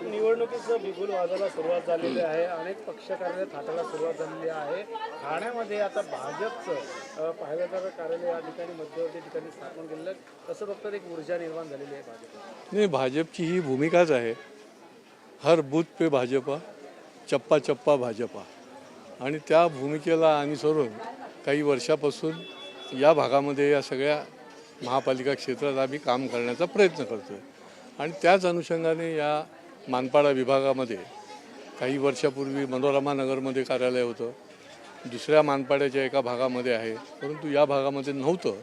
निवडणुकीचं बिगुल वाजायला सुरुवात झालेली आहे. अनेक पक्षकार्य थाटायला सुरुवात झालेली आहे. ठाण्यामध्ये आता भाजपचं पाहिलं तर कार्यालय या ठिकाणी मध्यवर्ती ठिकाणी स्थापन केलेलं आहे. तसं फक्त एक ऊर्जा निर्माण झालेली आहे भाजप. नहीं, भाजपची ही भूमिकाच आहे. हर बूथ पे भाजपा, चप्पा चप्पा भाजपा. आणि त्या भूमिकेला अनुसरून काही वर्षापासून या भागामध्ये या सगळ्या महापालिका क्षेत्रात आम्ही काम करण्याचा प्रयत्न करतो आहे. आणि त्याच अनुषंगाने या मानपाडा विभागामध्ये काही वर्षापूर्वी मनोरमा नगरमध्ये कार्यालय होतं, दुसऱ्या मानपाड्याच्या एका भागामध्ये आहे, परंतु या भागामध्ये नव्हतं.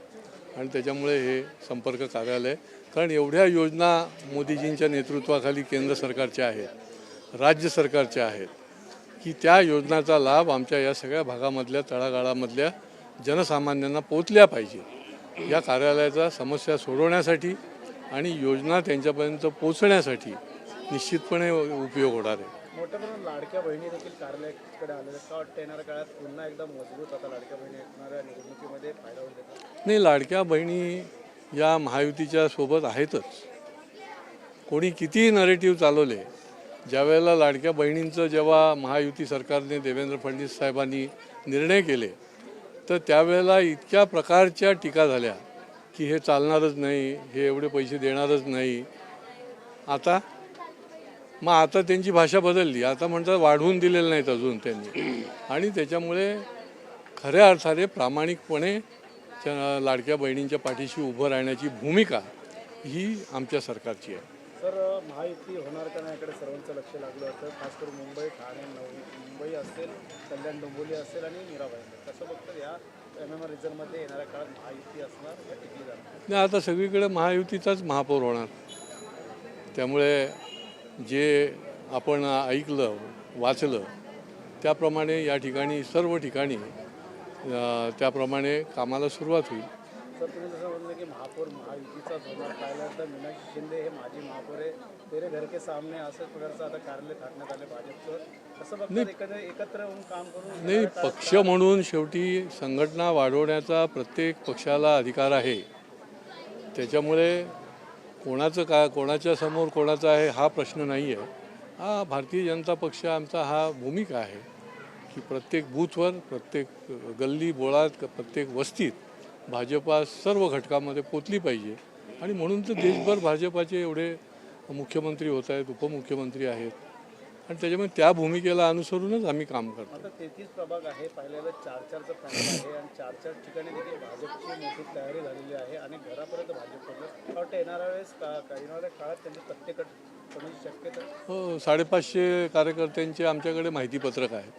आणि त्याच्यामुळे हे संपर्क कार्यालय, कारण एवढ्या योजना मोदीजींच्या नेतृत्वाखाली केंद्र सरकारच्या आहेत, राज्य सरकारच्या आहेत, की त्या योजनाचा लाभ आमच्या या सगळ्या भागामधल्या तळागाळामधल्या जनसामान्यांना पोचल्या पाहिजे. या कार्यालयाचा समस्या सोडवण्यासाठी आणि योजना त्यांच्यापर्यंत पोचण्यासाठी निश्चितपणे उपयोग होणार आहे. मोठ्या प्रमाणात लाडक्या बहिणी देखील कार्यालयाकडे आलेल्या का वाटतं येणाऱ्या काळात पुन्हा एकदा मजबूत आता लाडक्या बहिणी येणाऱ्या निवडणुकीमध्ये फायदा होईल त्याचा? नाही, लाडक्या बहिणी या महायुतीच्या सोबत आहेतच. कोणी कितीही नरेटिव्ह चालवले, ज्यावेळेला लाडक्या बहिणींचं जेव्हा महायुती सरकारने देवेंद्र फडणवीस साहेबांनी निर्णय केले, तर त्यावेळेला इतक्या प्रकारच्या टीका झाल्या की हे चालणारच नाही, हे एवढे पैसे देणारच नाही. आता त्यांची भाषा बदलली. आता म्हणतात वाढवून दिलेलं नाहीत अजून त्यांनी. आणि त्याच्यामुळे खऱ्या अर्थाने प्रामाणिकपणे लाडक्या बहिणींच्या पाठीशी उभं राहण्याची भूमिका ही आमच्या सरकारची आहे. सर, महायुती होणार का नाही याकडे सर्वांचं लक्ष लागलं होतं. खास करून मुंबई, ठाणे, मुंबई असेल, कल्याण डोंबिवली असेल आणि मीराबाई. कसं बघतं या MMR रिजनमध्ये येणाऱ्या काळात महायुती असणार का टिकली जाणार? नाही, आता सगळीकडे महायुतीचाच महापौर होणार. त्यामुळे जे आपण ऐकलं वाचलं त्याप्रमाणे या ठिकाणी सर्व ठिकाणी त्याप्रमाणे कामाला सुरुवात होईल. सर, तुम्ही जसं म्हणलं की महापौर महायुतीचाच होणार. पहिल्यांदा मीनाक्षी शिंदे हे माजी महापौर आहे, तेरे घर के सामने असं प्रकारचं आता कार्यालय थाटण्यात आले भाजपचं. कसं बघतात एकत्र होऊन काम करून? नाही, पक्ष म्हणून शेवटी संघटना वाढवण्याचा प्रत्येक पक्षाला अधिकार आहे. त्याच्यामुळे कोणाच्या समोर कोणाचा आहे हा प्रश्न नाही आहे. हा भारतीय जनता पक्ष आमचा हा भूमिका आहे की प्रत्येक बूथवर, प्रत्येक गल्ली बोळात, प्रत्येक वस्तीत भाजपा सर्व घटकामध्ये पोचली पाहिजे. आणि म्हणून तर देशभर भाजपाचे एवढे मुख्यमंत्री होत आहेत, उपमुख्यमंत्री आहेत. आणि त्याच्यामुळे त्या भूमिकेला अनुसरूनच आम्ही काम करतो. आता 33 प्रभाग आहे, पहिल्यांदा 4-4चं पॅनल आहे आणि 4-4 ठिकाणी देखील भाजपची मोठी तयारी झालेली आहे आणि घरापर्यंत भाजप पडलं. वाटतं येणाऱ्या वेळेस येणाऱ्या काळात त्यांची सत्तेकट होण्याची शक्यता? हो, 550 कार्यकर्त्यांचे आमच्याकडे माहितीपत्रक आहे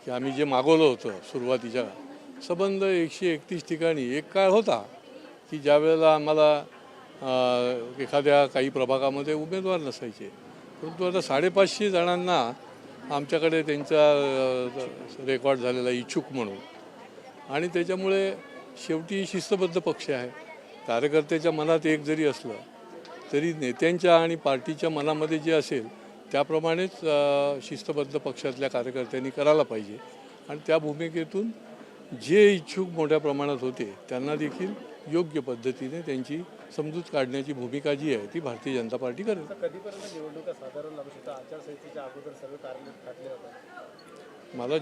की आम्ही जे मागवलं होतं सुरुवातीच्या संबंध 131 ठिकाणी. एक काळ होता की ज्या वेळेला आम्हाला एखाद्या काही प्रभागामध्ये उमेदवार नसायचे, परंतु आता 550 जणांना आमच्याकडे त्यांचा रेकॉर्ड झालेला इच्छुक म्हणून. आणि त्याच्यामुळे शेवटी शिस्तबद्ध पक्ष आहे. कार्यकर्त्याच्या मनात एक जरी असलं तरी नेत्यांच्या आणि पार्टीच्या मनामध्ये जे असेल त्याप्रमाणेच शिस्तबद्ध पक्षातल्या कार्यकर्त्यांनी करायला पाहिजे. आणि त्या भूमिकेतून जे इच्छुक मोठ्या प्रमाणात होते त्यांना देखील योग्य पद्धतीने त्यांची समजूत काढण्याची भूमिका जी आहे ती भारतीय जनता पार्टी करेल. कधीपर्यंत निवडणुका साधारण लागू शकतात? आचारसंहितेच्या अगोदर सर्व कार्यालय थाटले जातात. मला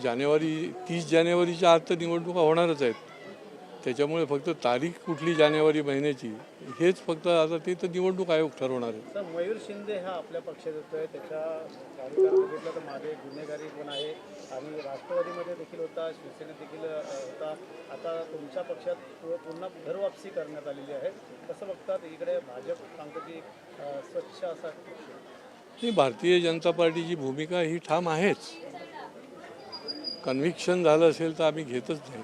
30 जानेवारीच्या आत तर निवडणुका होणारच आहेत. त्याच्यामुळे फक्त तारीख कुठली जानेवारी महिन्याची हेच फक्त आता ते तर निवडणूक आयोग ठरवणार आहे. सर, मयूर शिंदे हा आपल्या पक्षात येतोय. त्याच्या कार्यकाळ बघितलं तर मागे गुन्हेगारी पण आहे आणि राष्ट्रवादीमध्ये देखील होता, शिवसेनेत देखील होता. आता तुमच्या पक्षात पुन्हा घरवापसी करण्यात आलेली आहे. कसं बघतात? इकडे भाजप सांगतो की स्वच्छ असा ही भारतीय जनता पार्टीची भूमिका ही ठाम आहेच. कन्व्हिक्शन झालं असेल तर आम्ही घेतच नाही.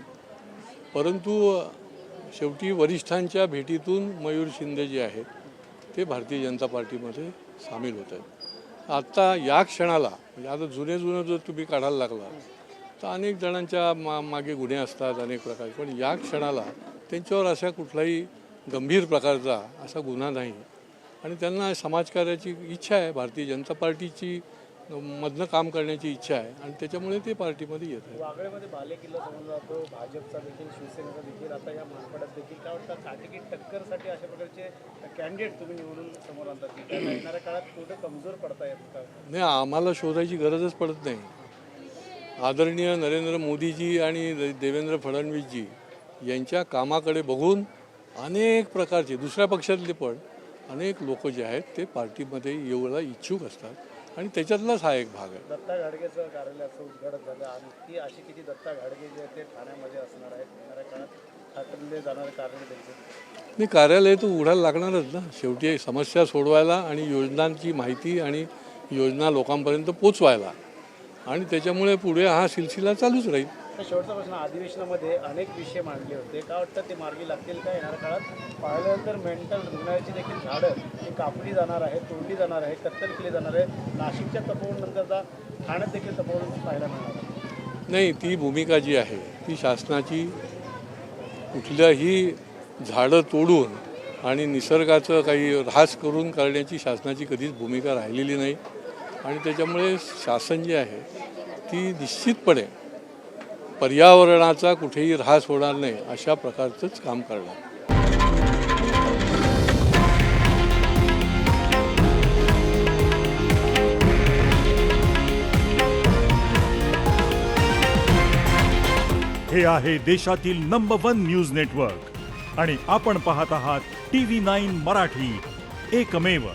परंतु शेवटी वरिष्ठांच्या भेटीतून मयूर शिंदे जे आहेत ते भारतीय जनता पार्टीमध्ये सामील होत आहेत. आत्ता या क्षणाला म्हणजे आता जुनं जर तुम्ही काढायला लागला तर अनेक जणांच्या मागे गुन्हे असतात अनेक प्रकार. पण या क्षणाला त्यांच्यावर अशा कुठलाही गंभीर प्रकारचा असा गुन्हा नाही. आणि त्यांना समाजकार्याची इच्छा आहे. भारतीय जनता पार्टीची मधनं काम करण्याची इच्छा आहे आणि त्याच्यामुळे ते पार्टीमध्ये येत आहे. वागळेमध्ये बालेकिल्ला समजला जातो, भाजपचा देखील शिवसेनेचा देखील, आता या मानपाड्यात देखील काय वाटतं काटेकी टक्करसाठी अशा प्रकारचे कॅन्डिडेट तुम्ही निवडून समोर आणतात की त्या येणाऱ्या काळात कुठे कमजोर पडता येत का? नाही, आम्हाला शोधायची गरजच पडत नाही. आदरणीय नरेंद्र मोदीजी आणि देवेंद्र फडणवीसजी यांच्या कामाकडे बघून अनेक प्रकारचे दुसऱ्या पक्षातले पण अनेक लोक जे आहेत ते पार्टीमध्ये येऊला इच्छुक असतात आणि त्याच्यातलाच हा एक भाग आहे. दत्ता घाडगेचं कार्यालयाचं उद्घाटन झालं आणि ती अशी किती दत्ता घाडगे जे आहेत ते ठाण्यामध्ये असणार आहेत येणाऱ्या काळात ठाकरेंले जाणारे कार्यालय त्यांचं. नाही, कार्यालय तर उघडायला लागणारच ना. शेवटी समस्या सोडवायला आणि योजनांची माहिती आणि योजना लोकांपर्यंत पोचवायला आणि त्याच्यामुळे पुढे हा सिलसिला चालूच राहील. तर शेवटचा प्रश्न, अधिवेशनामध्ये अनेक विषय मांडले होते, काय वाटतं ते मार्गी लागतील का येणाऱ्या काळात? पाहिल्यानंतर मेंटल रुग्णालयाची देखील झाडं ही कापली जाणार आहे, तोडली जाणार आहे, कत्तल केली जाणार आहे. नाशिकच्या तपोवननंतरचा ठाण्यात देखील तपोवन पाहायला मिळणार आहे. नाही, ती भूमिका जी आहे ती शासनाची कुठल्याही झाडं तोडून आणि निसर्गाचं काही ऱ्हास करून करण्याची शासनाची कधीच भूमिका राहिलेली नाही आणि त्याच्यामुळे शासन जे आहे ती निश्चितपणे पर्यावरणाचा कुठेही ऱ्हास होणार नाही अशा प्रकारचंच काम करणार. हे आहे देशातील नंबर 1 न्यूज नेटवर्क आणि आपण पाहत आहात TV9 मराठी, एकमेव.